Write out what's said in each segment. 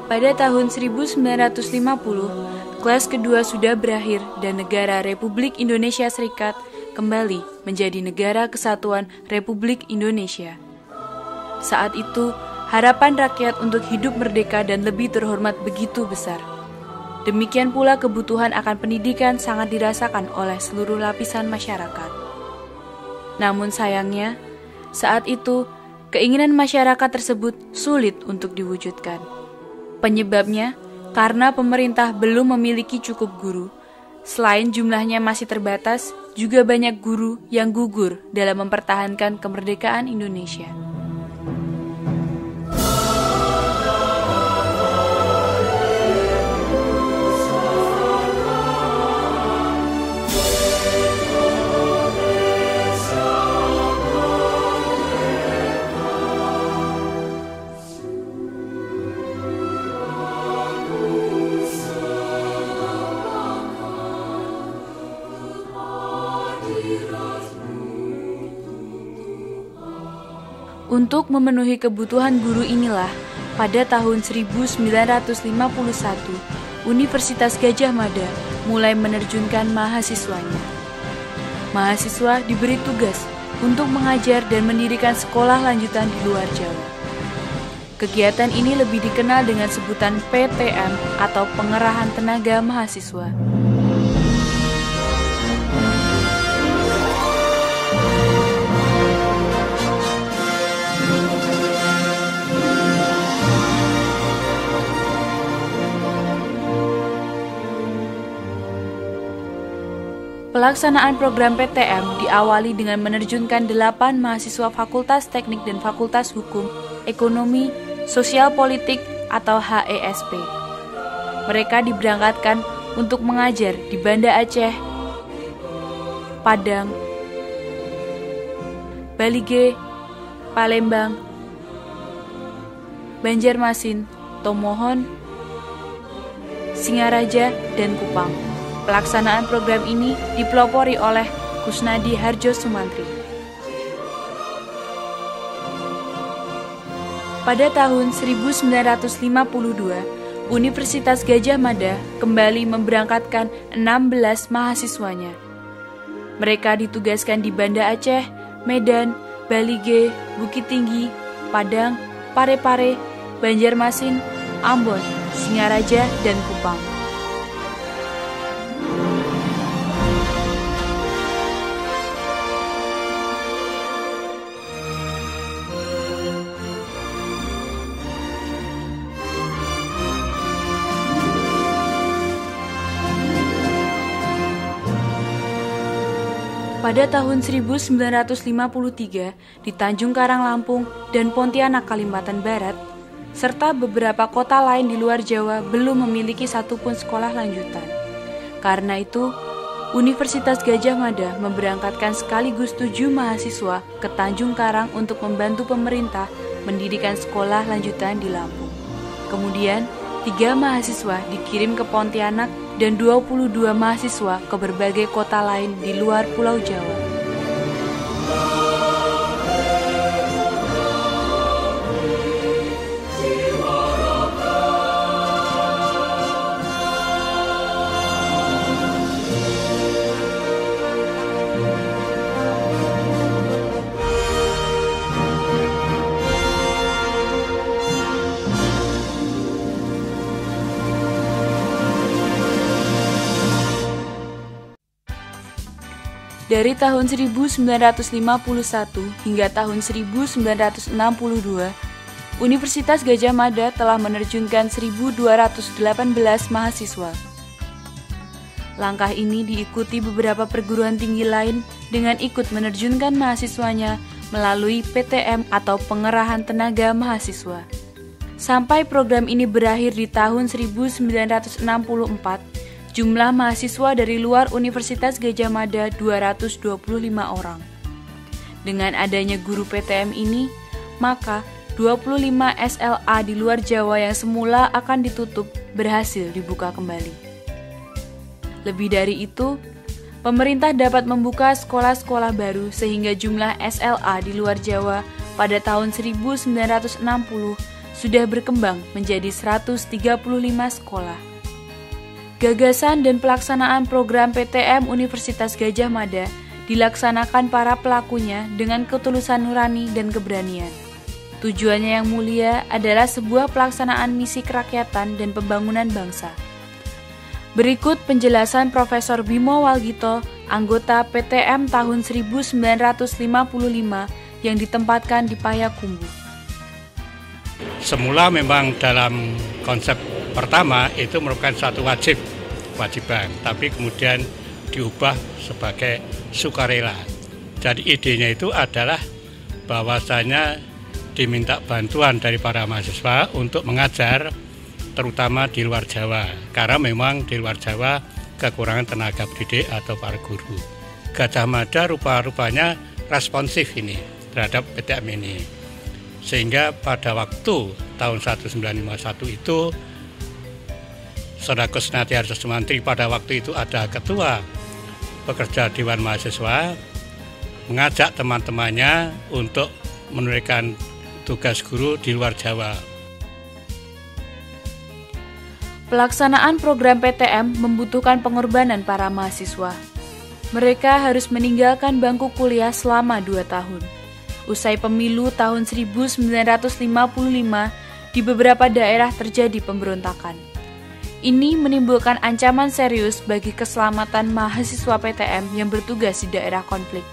Pada tahun 1950, kelas kedua sudah berakhir dan negara Republik Indonesia Serikat kembali menjadi Negara Kesatuan Republik Indonesia. Saat itu, harapan rakyat untuk hidup merdeka dan lebih terhormat begitu besar. Demikian pula kebutuhan akan pendidikan sangat dirasakan oleh seluruh lapisan masyarakat. Namun sayangnya, saat itu, keinginan masyarakat tersebut sulit untuk diwujudkan. Penyebabnya, karena pemerintah belum memiliki cukup guru. Selain jumlahnya masih terbatas, juga banyak guru yang gugur dalam mempertahankan kemerdekaan Indonesia. Untuk memenuhi kebutuhan guru inilah, pada tahun 1951, Universitas Gadjah Mada mulai menerjunkan mahasiswanya. Mahasiswa diberi tugas untuk mengajar dan mendirikan sekolah lanjutan di luar Jawa. Kegiatan ini lebih dikenal dengan sebutan PTM atau Pengerahan Tenaga Mahasiswa. Pelaksanaan program PTM diawali dengan menerjunkan 8 mahasiswa Fakultas Teknik dan Fakultas Hukum, Ekonomi, Sosial Politik atau HESP. Mereka diberangkatkan untuk mengajar di Banda Aceh, Padang, Balige, Palembang, Banjarmasin, Tomohon, Singaraja, dan Kupang. Pelaksanaan program ini dipelopori oleh Kusnadi Harjo Sumantri. Pada tahun 1952, Universitas Gadjah Mada kembali memberangkatkan 16 mahasiswanya. Mereka ditugaskan di Banda Aceh, Medan, Balige, Bukit Tinggi, Padang, Parepare, Banjarmasin, Ambon, Singaraja, dan Kupang. Pada tahun 1953, di Tanjung Karang, Lampung, dan Pontianak, Kalimantan Barat, serta beberapa kota lain di luar Jawa belum memiliki satupun sekolah lanjutan. Karena itu, Universitas Gadjah Mada memberangkatkan sekaligus 7 mahasiswa ke Tanjung Karang untuk membantu pemerintah mendirikan sekolah lanjutan di Lampung. Kemudian, 3 mahasiswa dikirim ke Pontianak dan 22 mahasiswa ke berbagai kota lain di luar Pulau Jawa. Dari tahun 1951 hingga tahun 1962, Universitas Gadjah Mada telah menerjunkan 1.218 mahasiswa. Langkah ini diikuti beberapa perguruan tinggi lain dengan ikut menerjunkan mahasiswanya melalui PTM atau Pengerahan Tenaga Mahasiswa. Sampai program ini berakhir di tahun 1964, jumlah mahasiswa dari luar Universitas Gadjah Mada 225 orang. Dengan adanya guru PTM ini, maka 25 SLA di luar Jawa yang semula akan ditutup berhasil dibuka kembali. Lebih dari itu, pemerintah dapat membuka sekolah-sekolah baru sehingga jumlah SLA di luar Jawa pada tahun 1960 sudah berkembang menjadi 135 sekolah. Gagasan dan pelaksanaan program PTM Universitas Gadjah Mada dilaksanakan para pelakunya dengan ketulusan nurani dan keberanian. Tujuannya yang mulia adalah sebuah pelaksanaan misi kerakyatan dan pembangunan bangsa. Berikut penjelasan Profesor Bimo Walgito, anggota PTM tahun 1955 yang ditempatkan di Payakumbuh. Semula memang dalam konsep pertama itu merupakan suatu kewajiban, tapi kemudian diubah sebagai sukarela. Jadi idenya itu adalah bahwasanya diminta bantuan dari para mahasiswa untuk mengajar terutama di luar Jawa, karena memang di luar Jawa kekurangan tenaga pendidik atau para guru. Gadjah Mada rupa-rupanya responsif ini terhadap PTM ini. Sehingga pada waktu tahun 1951 itu Saudara Kusnati Harjo Sumantri pada waktu itu ada ketua pekerja Dewan Mahasiswa mengajak teman-temannya untuk menunaikan tugas guru di luar Jawa. Pelaksanaan program PTM membutuhkan pengorbanan para mahasiswa. Mereka harus meninggalkan bangku kuliah selama 2 tahun. Usai pemilu tahun 1955, di beberapa daerah terjadi pemberontakan. Ini menimbulkan ancaman serius bagi keselamatan mahasiswa PTM yang bertugas di daerah konflik.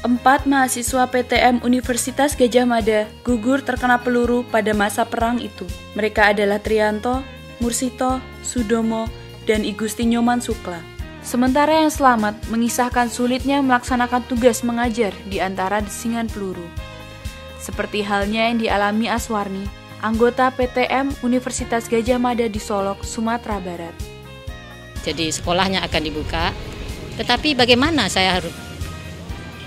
4 mahasiswa PTM Universitas Gadjah Mada gugur terkena peluru pada masa perang itu. Mereka adalah Trianto, Mursito, Sudomo, dan I Gusti Nyoman Sukla. Sementara yang selamat mengisahkan sulitnya melaksanakan tugas mengajar di antara desingan peluru. Seperti halnya yang dialami Aswarni, anggota PTM Universitas Gadjah Mada di Solok, Sumatera Barat. Jadi sekolahnya akan dibuka, tetapi bagaimana saya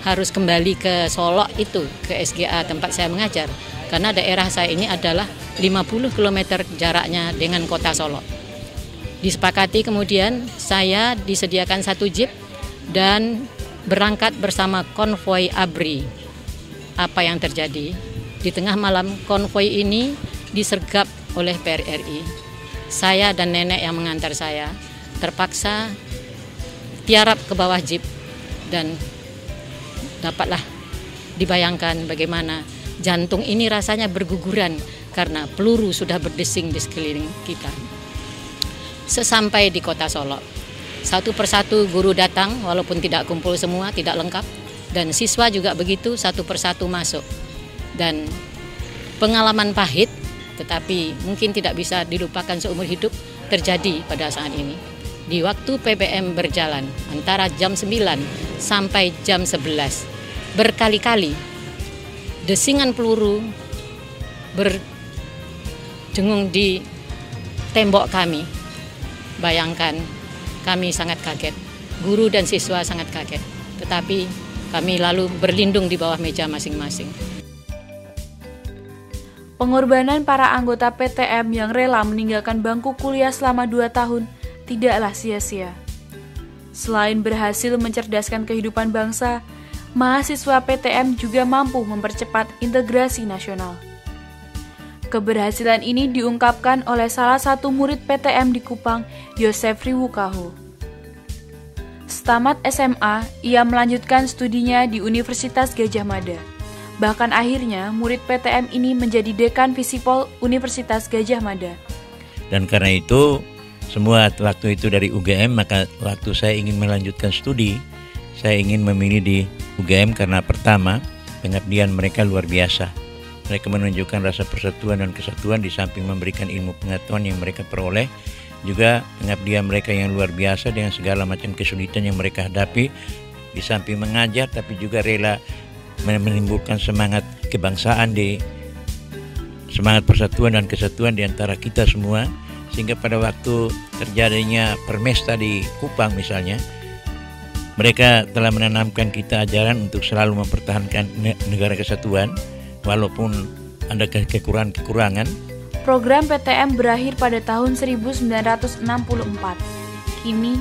harus kembali ke Solok itu, ke SGA tempat saya mengajar. Karena daerah saya ini adalah 50 km jaraknya dengan kota Solok. Disepakati kemudian saya disediakan 1 jeep dan berangkat bersama konvoi ABRI. Apa yang terjadi? Di tengah malam konvoi ini disergap oleh PRRI. Saya dan nenek yang mengantar saya terpaksa tiarap ke bawah jeep dan dapatlah dibayangkan bagaimana jantung ini rasanya berguguran karena peluru sudah berdesing di sekeliling kita. Sesampai di kota Solok, satu persatu guru datang walaupun tidak kumpul semua, tidak lengkap, dan siswa juga begitu satu persatu masuk. Dan pengalaman pahit tetapi mungkin tidak bisa dilupakan seumur hidup terjadi pada saat ini. Di waktu PPM berjalan antara jam 9 sampai jam 11, berkali-kali desingan peluru berdengung di tembok kami. Bayangkan, kami sangat kaget, guru dan siswa sangat kaget, tetapi kami lalu berlindung di bawah meja masing-masing. Pengorbanan para anggota PTM yang rela meninggalkan bangku kuliah selama 2 tahun tidaklah sia-sia. Selain berhasil mencerdaskan kehidupan bangsa, mahasiswa PTM juga mampu mempercepat integrasi nasional. Keberhasilan ini diungkapkan oleh salah satu murid PTM di Kupang, Yosef Riwukaho. Setamat SMA, ia melanjutkan studinya di Universitas Gadjah Mada. Bahkan akhirnya, murid PTM ini menjadi dekan Visipol Universitas Gadjah Mada. Dan karena itu, semua waktu itu dari UGM, maka waktu saya ingin melanjutkan studi, saya ingin memilih di UGM karena pertama, pengabdian mereka luar biasa. Mereka menunjukkan rasa persatuan dan kesatuan di samping memberikan ilmu pengetahuan yang mereka peroleh. Juga pengabdian mereka yang luar biasa dengan segala macam kesulitan yang mereka hadapi. Di samping mengajar tapi juga rela menimbulkan semangat kebangsaan, semangat persatuan dan kesatuan di antara kita semua. Sehingga pada waktu terjadinya permesta di Kupang misalnya, mereka telah menanamkan kita ajaran untuk selalu mempertahankan negara kesatuan. Walaupun ada kekurangan. Program PTM berakhir pada tahun 1964. Kini,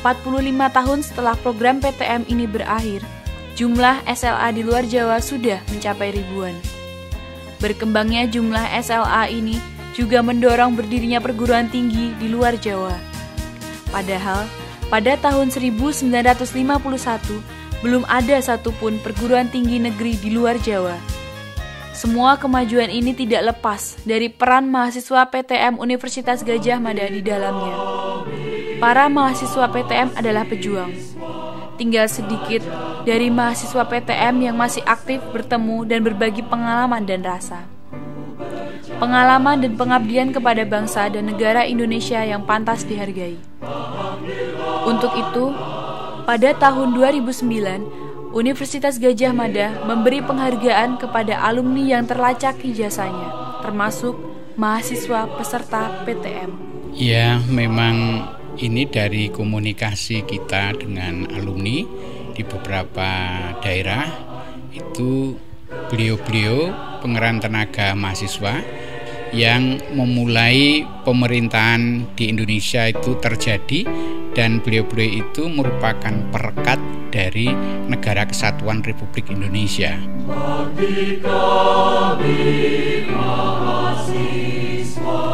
45 tahun setelah program PTM ini berakhir, jumlah SLA di luar Jawa sudah mencapai ribuan. Berkembangnya jumlah SLA ini juga mendorong berdirinya perguruan tinggi di luar Jawa. Padahal, pada tahun 1951, belum ada satupun perguruan tinggi negeri di luar Jawa. Semua kemajuan ini tidak lepas dari peran mahasiswa PTM Universitas Gadjah Mada di dalamnya. Para mahasiswa PTM adalah pejuang. Tinggal sedikit dari mahasiswa PTM yang masih aktif bertemu dan berbagi pengalaman dan rasa. Pengalaman dan pengabdian kepada bangsa dan negara Indonesia yang pantas dihargai. Untuk itu, pada tahun 2009, Universitas Gadjah Mada memberi penghargaan kepada alumni yang terlacak ijazahnya, termasuk mahasiswa peserta PTM. Ya, memang ini dari komunikasi kita dengan alumni di beberapa daerah, itu beliau-beliau pengeran tenaga mahasiswa yang memulai pemerintahan di Indonesia itu terjadi, dan beliau-beliau itu merupakan perekat dari Negara Kesatuan Republik Indonesia. Bagi kami mahasiswa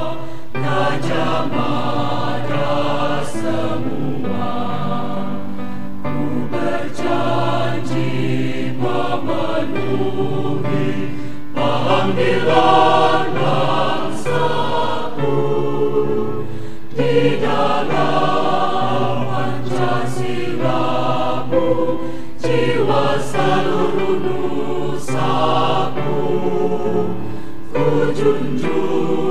Gadjah Mada semua, ku berjanji memenuhi panggilan bangsaku di dalam Pancasila-Mu, jiwa seluruh nusaku, ku junjung